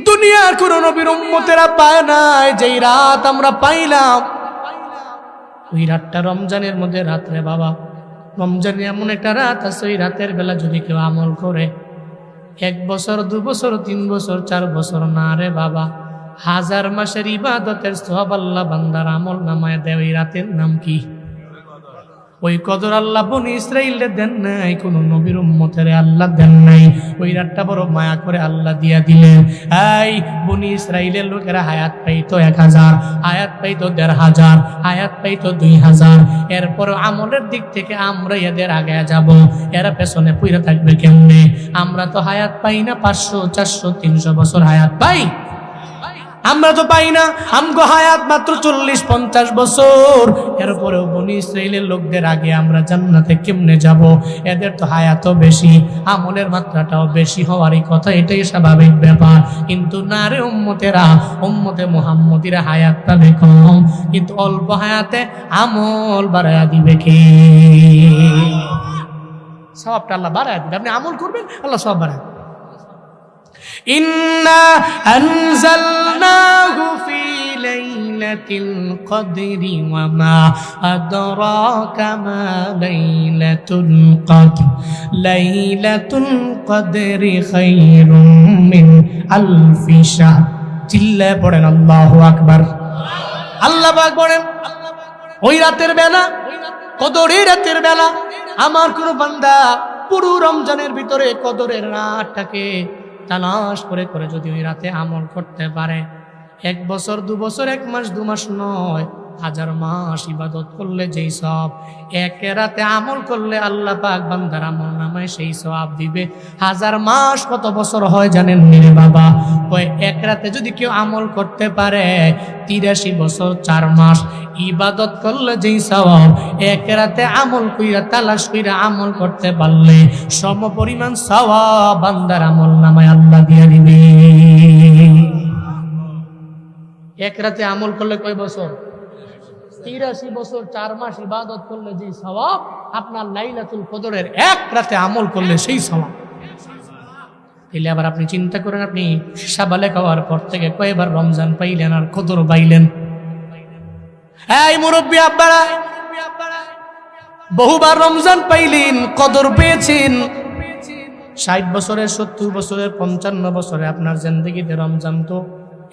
দুনিয়ার কোন নবীর উম্মতেরা পায় নাই। যেই রাত আমরা পাইলাম, ওই রাতটা রমজানের মধ্যে রাত্রে বাবা। রমজানে এমন একটা রাত আছে, ওই রাতের বেলা যদি কেউ আমল করে 1 বছর 2 বছর 3 বছর 4 বছর না রে বাবা, 1000 মাসের ইবাদতের সওয়াব আল্লাহ বান্দার আমল নামায় দেয়। ওই রাতের নাম কি? ওই কদর আল্লাহ বনি ইসরাইলের দেন নাই, কোন নবীর উম্মতের আল্লাহ দেন নাই। ওই রাতটা বড় মায়া করে আল্লাহ দিয়া দিলেন। এই বনি ইসরাইলের লোকেরা হায়াত পাইতো 1000, হায়াত পাইতো 1500, হায়াত পাইতো 2000। এরপর আমলের দিক থেকে আমরা এদের আগে যাব, এরা পেছনে পড়ে থাকবে কেমনে? আমরা তো হায়াত পাই না, 500 400 300 বছর হায়াত পাই, আমরা তো পাই না। আমগো হায়াত মাত্র 40-50 বছর। এরপরেও বনি ইসরাইলের লোকদের আগে আমরা জান্নাতে কেমনে যাব? এদের তো হায়াতও বেশি, আমলের মাত্রাটাও বেশি হওয়ারই কথা, এটাই স্বাভাবিক ব্যাপার। কিন্তু না রে উম্মতেরা, উম্মতে মুহাম্মদীরা হায়াত পাবে কম, কিন্তু অল্প হায়াতে আমল বাড়ায়া দিবে কে? সওয়াবটা আল্লাহ বাড়ায়া দিবে। আপনি আমল করবেন, আল্লাহ সওয়াব বাড়ায়। ইন্না আনজালনাহু ফি লাইলাতিল কদরি ওয়া মা আদরাকা মা লাইলাতুল কদর লাইলাতুল কদরি খায়রুম মিন আলফি শাহর। চিল্লায়ে পড়েন আল্লাহু আকবার। আল্লাহ পাক বলেন, ওই রাতের বেলা, কদরের রাতের বেলা আমার কোন বান্দা পুরো রমজানের ভিতরে কদরের রাতটাকে তালাশ করে করে যদি ওই রাতে আমল করতে পারে, 1 বছর 2 বছর 1 মাস 2 মাস নয়, 1000 মাস ইবাদত করলে যেই সওয়াব, এক রাতে আমল করলে আল্লাহ পাক বান্দার আমল নামায় সেই সওয়াব দিবে। 1000 মাস কত বছর হয় জানেন রে বাবা? ওই এক রাতে যদি কেউ আমল করতে পারে 83 বছর 4 মাস ইবাদত করলে যেই সওয়াব, এক রাতে আমল কইরা তালাশ কইরা আমল করতে পারলে সম পরিমাণ সওয়াব বান্দার আমল নামায় আল্লাহ দিয়ে দিবে। এক রাতে আমল করলে কয় বছর? 83 বছর 4 মাস ইবাদত করলে যে সওয়াব, আপনার লাইলাতুল কদরের এক রাতে আমল করলে সেই সওয়াব। তাহলে আবার আপনি চিন্তা করেন, আপনি সাবালেক হওয়ার পর থেকে কয়বার রমজান পাইলেন আর কদর পাইলেন? এই মুরব্বী আব্বারা, বহুবার রমজান পাইলেন, কদর পেয়েছেন। 60 বছরের, 70 বছরের, 55 বছরে আপনার জিন্দেগিতে রমজান তো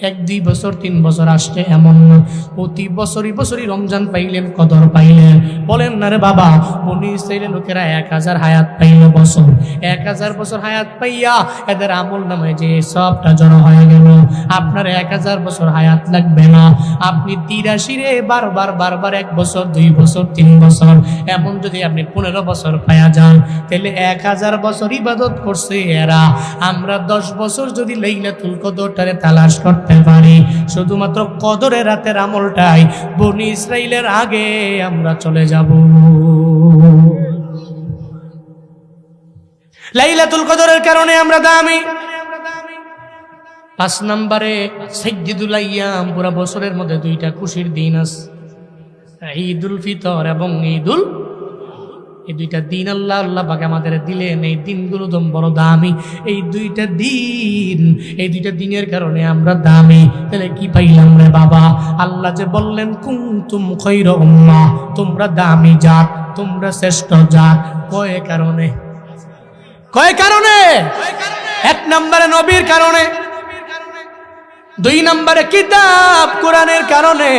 1-2 বছর 3 বছর আসছে এমন না, প্রতি বছরই রমজান পাইলেন, কদর পাইলেন। বলেন না রে বাবা, বনি ইসরাইলের লোকেরা 1000 হায়াত পাইল বছর, 1000 বছর হায়াত পাইয়া এদের আমল নামায় যে সবটা জড়ো হয়ে গেল। আপনার 1000 বছর হায়াত লাগবে না, আপনি 83 রে বারবার 1 বছর 2 বছর 3 বছর এমন যদি আপনি 15 বছর পায়া যান, তাহলে 1000 বছর ইবাদত করছে এরা। আমরা 10 বছর যদি লাইলাতুল কদরটারে তালাশ করতে পারি, শুধুমাত্র কদরের রাতের আমলটাই বনি ইসরাইলের আগে আমরা চলে যাব। লাইলাতুল কদরের কারণে আমরা দামি। 5 নম্বরে সাইয়্যিদুল আইয়াম, পুরা বছরের মধ্যে 2টা খুশির দিন আছে, ঈদুল ফিতর এবং ঈদুল। এই 2টা দিন আল্লাহ পাক আমাদের দিলেন। এই দিনগুলো তো বড় দামি। এই 2টা দিন, এই 2টা দিনের কারণে আমরা দামি। তাহলে কি পাইলাম রে বাবা? আল্লাহ যে বললেন কুনতুম খায়রা উম্মাহ, তোমরা দামি জাত, তোমরা শ্রেষ্ঠ জাত। কয় কারণে? 1 নম্বরে নবীর কারণে, 2 নম্বরে কিতাব কোরআনের কারণে,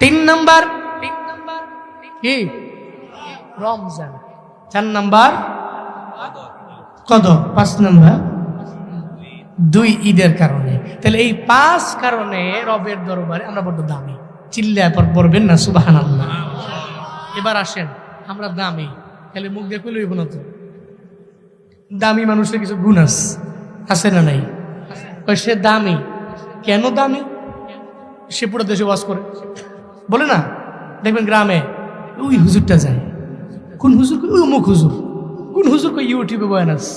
3 নম্বর কি? রমজান, 4 নম্বর কদর, 5 নম্বর 2 ঈদের কারণে। তাহলে এই 5 কারণে রবের দরবারে আমরা বড় দামি। চিল্লায় পড়বেন না সুবহানাল্লাহ। এবার আসেন, আমরা দামি, তাহলে মুখ দিয়ে কইলেই হইব না তো। দামি মানুষের কিছু গুণ আছে না নাই? সে দামি, কেন দামি? সে পুরো দেশে ওয়াজ করে, বলে না? দেখবেন গ্রামে ওই হুজুরটা যায়, কোন হুজুর? ওই অমুক হুজুর। কোন হুজুর? কই ইউটিউবে বয়ান আছে।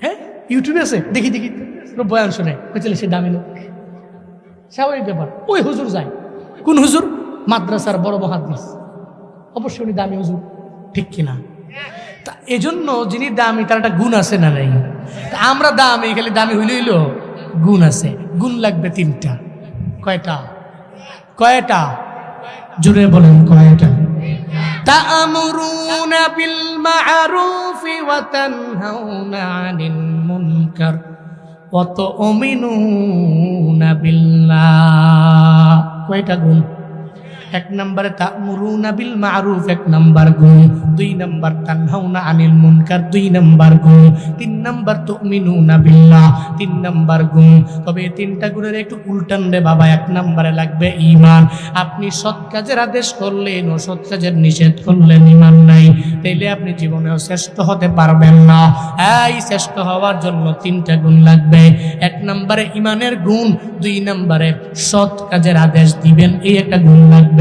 হ্যাঁ, ইউটিউবে আছে, দেখি বয়ান শোনে। চলে সে দামি লোক, স্বাভাবিক ব্যাপার। ওই হুজুর যায়। কোন হুজুর? মাদ্রাসার বড় মুহাদ্দিস, অবশ্যই উনি দামি হুজুর, ঠিক কিনা? তা এজন্য যিনি দামি তার একটা গুণ আছে না নাই? আমরা দামি, খালি দামি হইল, গুণ আছে। গুণ লাগবে 3টা। কয়টা? জোরে বলেন, কয়টা? তা'মুরুনা বিল মা'রুফি ওয়া তানহাউনা আনিল মুনকার ওয়া তু'মিনুনা বিল্লাহ। কয়টা গুণ? 1 নম্বরে তা'মুরুনা বিল মা'রুফ, 1 নম্বর গুণ। 2 নম্বর তানহাউনা আনিল মুনকার, 2 নম্বর গুণ। 3 নম্বর তু'মিনুনা বিল্লাহ, 3 নম্বর গুণ। তবে এই 3টা গুণের একটু উল্টান রে বাবা। 1 নম্বরে লাগবে ঈমান। আপনি সৎ কাজের আদেশ করলেন, অসৎ কাজের নিষেধ করলেন, ঈমান নাই, তাইলে আপনি জীবনেও শ্রেষ্ঠ হতে পারবেন না। এই শ্রেষ্ঠ হওয়ার জন্য 3টা গুণ লাগবে। 1 নম্বরে ঈমানের গুণ, 2 নম্বরে সৎ কাজের আদেশ দিবেন, এই একটা গুণ লাগবে।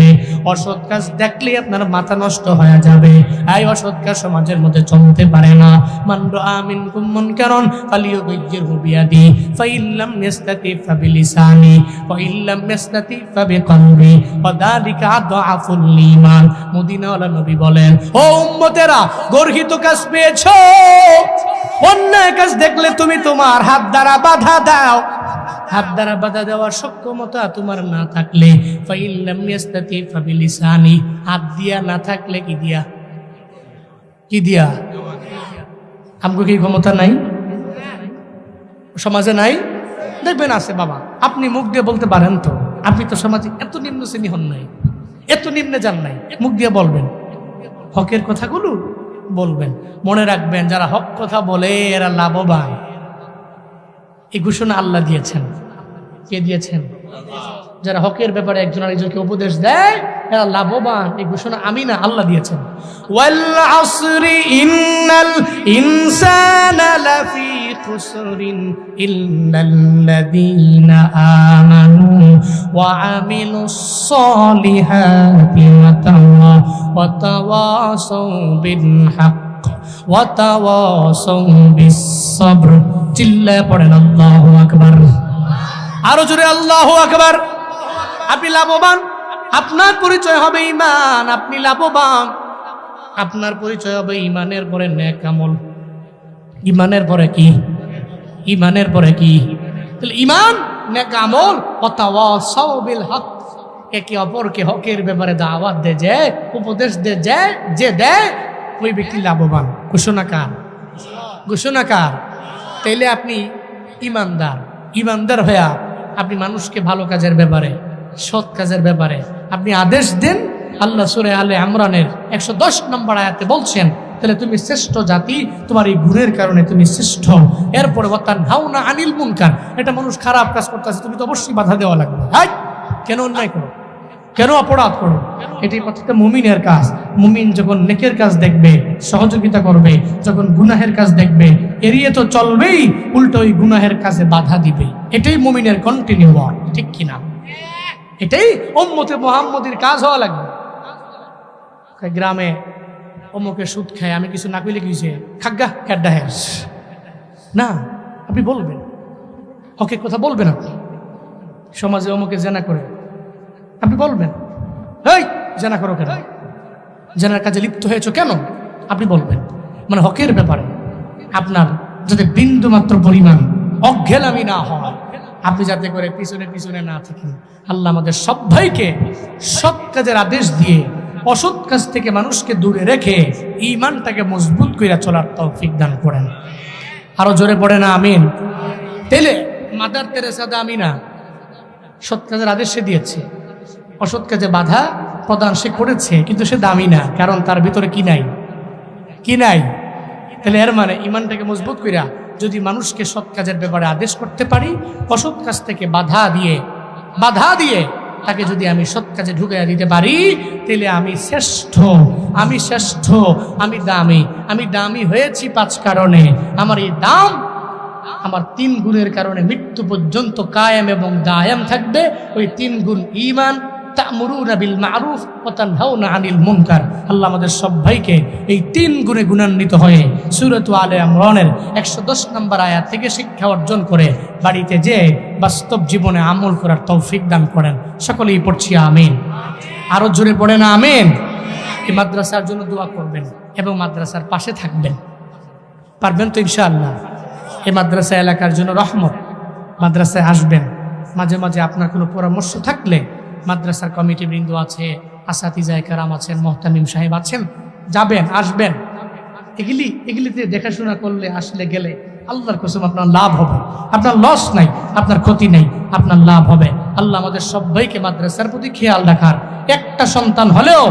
অসৎ কাজ দেখলে আপনার মাথা নষ্ট হয়ে যাবে। এই অসৎ কাজ সমাজের মধ্যে চলতে পারে না। মান রাআ মিনকুম মুনকারান ফালিয়ুগাইয়িরহু বিয়াদিহি ফাইল্লাম ইস্তাতি ফাবিলিসানি ওয়া ইল্লাম ইস্তাতি ফাবিকলবি ওয়া যালিকা আদআফুল ঈমান। মদিনাওয়ালা নবী বলেন, ও উম্মতেরা, গর্হিত কাজ পেয়েছো, অন্যায় কাজ দেখলে তুমি তোমার হাত দ্বারা বাধা দাও। হাত দ্বারা বাধা দেওয়ার সক্ষমতা তোমার না থাকলে ফাইল্লাম ইস্তাতি ফাবিলিসানি, হাত দিয়া না থাকলে কি দিয়া? আমগো কি ক্ষমতা নাই? সমাজে নাই? দেখবেন আছে বাবা। আপনি মুখ দিয়ে বলতে পারেন তো, আপনি তো সমাজে এত নিম্ন শ্রেণী হন নাই, এত নিম্নে যান নাই। মুখ দিয়ে বলবেন, হকের কথাগুলো বলবেন। মনে রাখবেন, যারা হক কথা বলে এরা লাভবান। এই ঘোষণা আল্লাহ দিয়েছেন। কে দিয়েছেন? যারা হকের ব্যাপারে একজন আরেকজনকে উপদেশ দেয় এরা লাভবান, এই ঘোষণা আমি না, আল্লাহ দিয়েছেন। ওয়াল আসরি ইন্নাল ইনসানা লাফি খুসরিন ইল্লাল্লাযীনা আমানু ওয়া আমিলুস সলিহাতি ওয়া তাওয়াসাউ বিল হক ওয়া তাওয়াসাউ বিস সবর। চিল্লায়ে পড়েন আল্লাহু আকবার, আরো জোরে আল্লাহু আকবার। আপনি লাভবান, আপনার পরিচয় হবে ঈমান, আপনি লাভবান, আপনার পরিচয় হবে ঈমানের পরে নেক আমল। ঈমানের পরে কি? ঈমানের পরে কি? তাহলে ঈমান, নেক আমল, ওয়া তাওয়াসাউ বিল হক, একে অপরকে হকের ব্যাপারে দাওয়াত দেয়, যে উপদেশ দেয়, যে দেয় ওই ব্যক্তি লাভবান। ঘোষণাকার, ঘোষণাকার। তাইলে আপনি ঈমানদার, ঈমানদার হইয়া আপনি মানুষকে ভালো কাজের ব্যাপারে, সৎ কাজের ব্যাপারে আপনি আদেশ দেন। আল্লাহ সূরা আলে ইমরানের 110 নম্বর আয়াতে বলছেন, তাহলে তুমি শ্রেষ্ঠ জাতি, তোমার এই গুণের কারণে তুমি শ্রেষ্ঠ। এরপরে ওয়াতানহাউনা আনিল মুনকার, এটা মানুষ খারাপ কাজ করতেছে, তুমি তো অবশ্যই বাধা দেওয়া লাগবে। হাই, কেন অন্যায় করো, কেন অপরাধ করো? এটি প্রত্যেকটা মুমিনের কাজ। মুমিন যখন নেকের কাজ দেখবে সহযোগিতা করবে, যখন গুনাহের কাজ দেখবে এড়িয়ে তো চলবেই, উল্টো ওই গুনাহের কাজে বাধা দিবে। এটাই মুমিনের কন্টিনিউ ওয়ার্ক, ঠিক কিনা? এটাই উম্মতে মুহাম্মদীর কাজ হওয়া লাগবে। গ্রামে অমুকে সুদ খায়, আমি কিছু না কইলে কিছে খাগ্গা ক্যাড্ডা হ্যাস না, আপনি বলবেন, হকের কথা বলবেন। আপনি সমাজে অমুকে জেনা করে, আপনি বলবেন, এই জেনা করো কেন, জেনার কাজে লিপ্ত হয়েছো কেন, আপনি বলবেন। মানে হকের ব্যাপারে আপনার যাতে বিন্দু মাত্র পরিমাণ অজ্ঞানামি না হয়, আপনি যাতে করে পিছনে পিছনে না থাকেন। আল্লাহ আমাদের সবাইকে সৎ কাজের আদেশ দিয়ে অসৎ কাজ থেকে মানুষকে দূরে রেখে ঈমানটাকে মজবুত করে চলার তৌফিক দান করেন। আরো জোরে পড়ে না আমিন। তেলে মাদার তেরেসা দামি না, সৎ কাজের আদেশ সে দিয়েছে, অসৎ কাজে বাধা প্রদান সে করেছে, কিন্তু সে দামি না, কারণ তার ভিতরে কি নাই, কি নাই। তাহলে এর মানে ঈমানটাকে মজবুত কইরা যদি মানুষকে সৎ কাজের ব্যাপারে আদেশ করতে পারি, অসৎ কাজ থেকে বাধা দিয়ে তাকে যদি আমি সৎ কাজে ঢুকাইয়া দিতে পারি, তাহলে আমি শ্রেষ্ঠ, আমি শ্রেষ্ঠ, আমি দামি হয়েছি 5 কারণে। আমার এই দাম আমার 3 গুণের কারণে মৃত্যু পর্যন্ত কায়েম এবং দায়াম থাকবে। ওই 3 গুণ ঈমান, তা'মুরুনা বিল মা'রুফ ওয়া তানহাউনা আনিল মুনকার। আল্লাহ আমাদের সবাইকে এই 3 গুণে গুণান্বিত হয়ে সূরাত আলে ইমরানের 110 নম্বর আয়াত থেকে শিক্ষা অর্জন করে বাড়িতে যে বাস্তব জীবনে আমল করার তৌফিক দান করেন। সকলেই পড়ছি আমিন। আরো জোরে পড়েন আমিন। এই মাদ্রাসার জন্য দোয়া করবেন এবং মাদ্রাসার পাশে থাকবেন, পারবেন তো ইনশাআল্লাহ? এই মাদ্রাসা এলাকার জন্য রহমত। মাদ্রাসায় আসবেন, মাঝে মাঝে আপনার কোনো পরামর্শ থাকলে মাদ্রাসার কমিটি বৃন্দ আছে, আসাতিজায়ে কেরাম আছেন, মুহতামিম সাহেব আছেন, যাবেন, আসবেন। এগুলিতে দেখাশোনা করলে, আসলে গেলে আল্লাহর কসম আপনার লাভ হবে, আপনার লস নাই, আপনার ক্ষতি নেই, আপনার লাভ হবে। আল্লাহ আমাদের সবাইকে মাদ্রাসার প্রতি খেয়াল রাখার, একটা সন্তান হলেও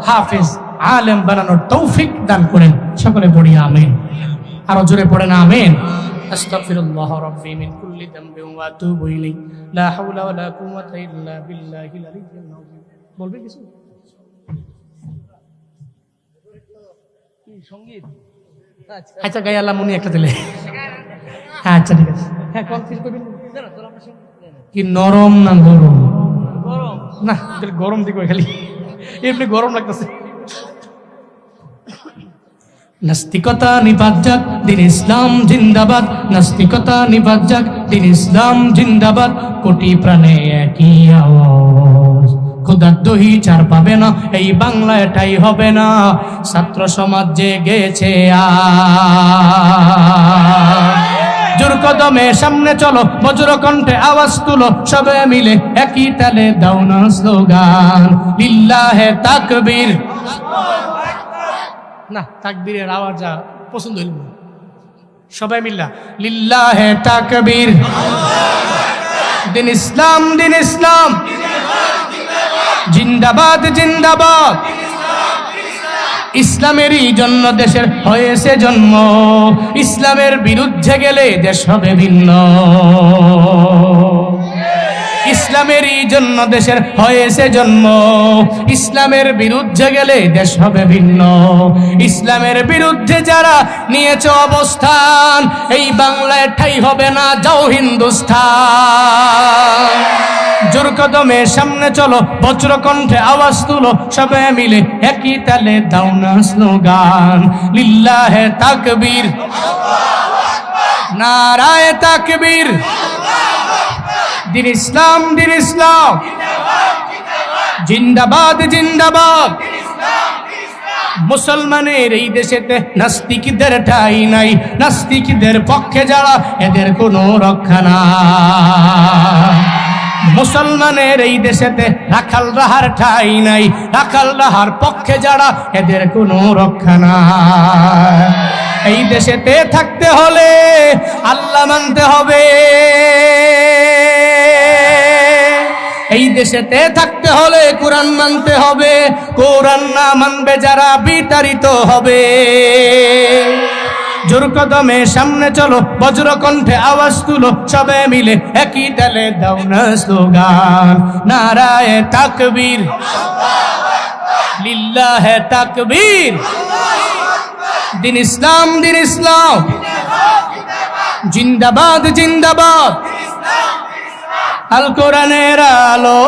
হাফেজ আলেম বানানোর তৌফিক দান করেন। সকলে পড়ি আমিন। আরো জোরে পড়েন আমিন। আস্তাগফিরুল্লাহ রাব্বি মিন কুল্লি যামবিন ওয়া আতুবু ইলাইহি লা হাওলা ওয়া লা কুওয়াতা ইল্লা বিল্লাহিল আলিয়্যিল আযীম। বলবে কিছু? কি সঙ্গীত? আচ্ছা গায়ে আল্লাহ মনি একটা দিলে। হ্যাঁ আচ্ছা ঠিক আছে। হ্যাঁ কনফিউজ করবেন কি নরম না গরম? গরম না, গরম দিকে খালি এমনি গরম লাগতেছে। নাস্তিকতা নিপাত যাক, দিন ইসলাম জিন্দাবাদ। নাস্তিকতা নিপাত যাক, দিন ইসলাম জিন্দাবাদ। কোটি প্রাণে একই আওয়াজ, খোদার দহি চার পাবে না, এই বাংলা এটাই হবে না। ছাত্র সমাজ জেগেছে জোর কদমে সামনে চলো, বজ্র কণ্ঠে আওয়াজ তুলো, সবে মিলে একই তালে দাও না স্লোগান, লিল্লাহে তাকবীর। না, তাকবীরের আওয়াজ পছন্দ হইল না, সবাই মিল্লা লিল্লাহে তাকবীর। দিন ইসলাম, দিন ইসলাম জিন্দাবাদ, জিন্দাবাদ। ইসলামেরই জন্য দেশের হয়েছে জন্ম, ইসলামের বিরুদ্ধে গেলে দেশ হবে ভিন্ন। ইসলামেরই জন্য দেশের হয়েছে জন্ম, ইসলামের বিরুদ্ধে গেলে দেশ হবে ভিন্ন। ইসলামের বিরুদ্ধে যারা নিয়েছে অবস্থান, এই বাংলায় ঠাই হবে না, যাও হিন্দুস্তান। জোর কদমে সামনে চলো, বজ্রকণ্ঠে আওয়াজ তুলো, সবে মিলে একই তালে দাও না স্লোগান, লিল্লাহে তাকবীর, নারায়ে তাকবীর, দিন ইসলাম, দিন ইসলাম, জিন্দাবাদ, জিন্দাবাদ। মুসলমানের এই দেশেতে নাস্তিকদের ঠাঁই নাই, নাস্তিকদের পক্ষে যারা এদের কোনো রক্ষা নাই। মুসলমানের এই দেশেতে রাখাল রাহার ঠাঁই নাই, রাখাল রাহার পক্ষে যারা এদের কোনো রক্ষা নাই। এই দেশেতে থাকতে হলে আল্লাহ মানতে হবে, এই দেশেতে থাকতে হলে কোরআন মানতে হবে, কোরআন না মানবে যারা বিতাড়িত হবে। জোর কদমে সামনে চলো, বজ্রকণ্ঠে আওয়াজ তুলো, সবে মিলে একই তালে দাও না স্লোগান, নারায়ে তাকবীর, লিল্লাহে তাকবীর, দিন ইসলাম, দিন ইসলাম, জিন্দাবাদ, জিন্দাবাদ। আল কোরআনের আলো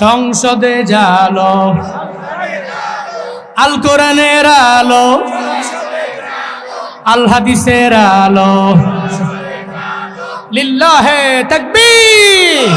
সংসদে জালো, আল কোরআনের আলো, আল হাদিসের আলো, লিল্লাহে তাকবীর।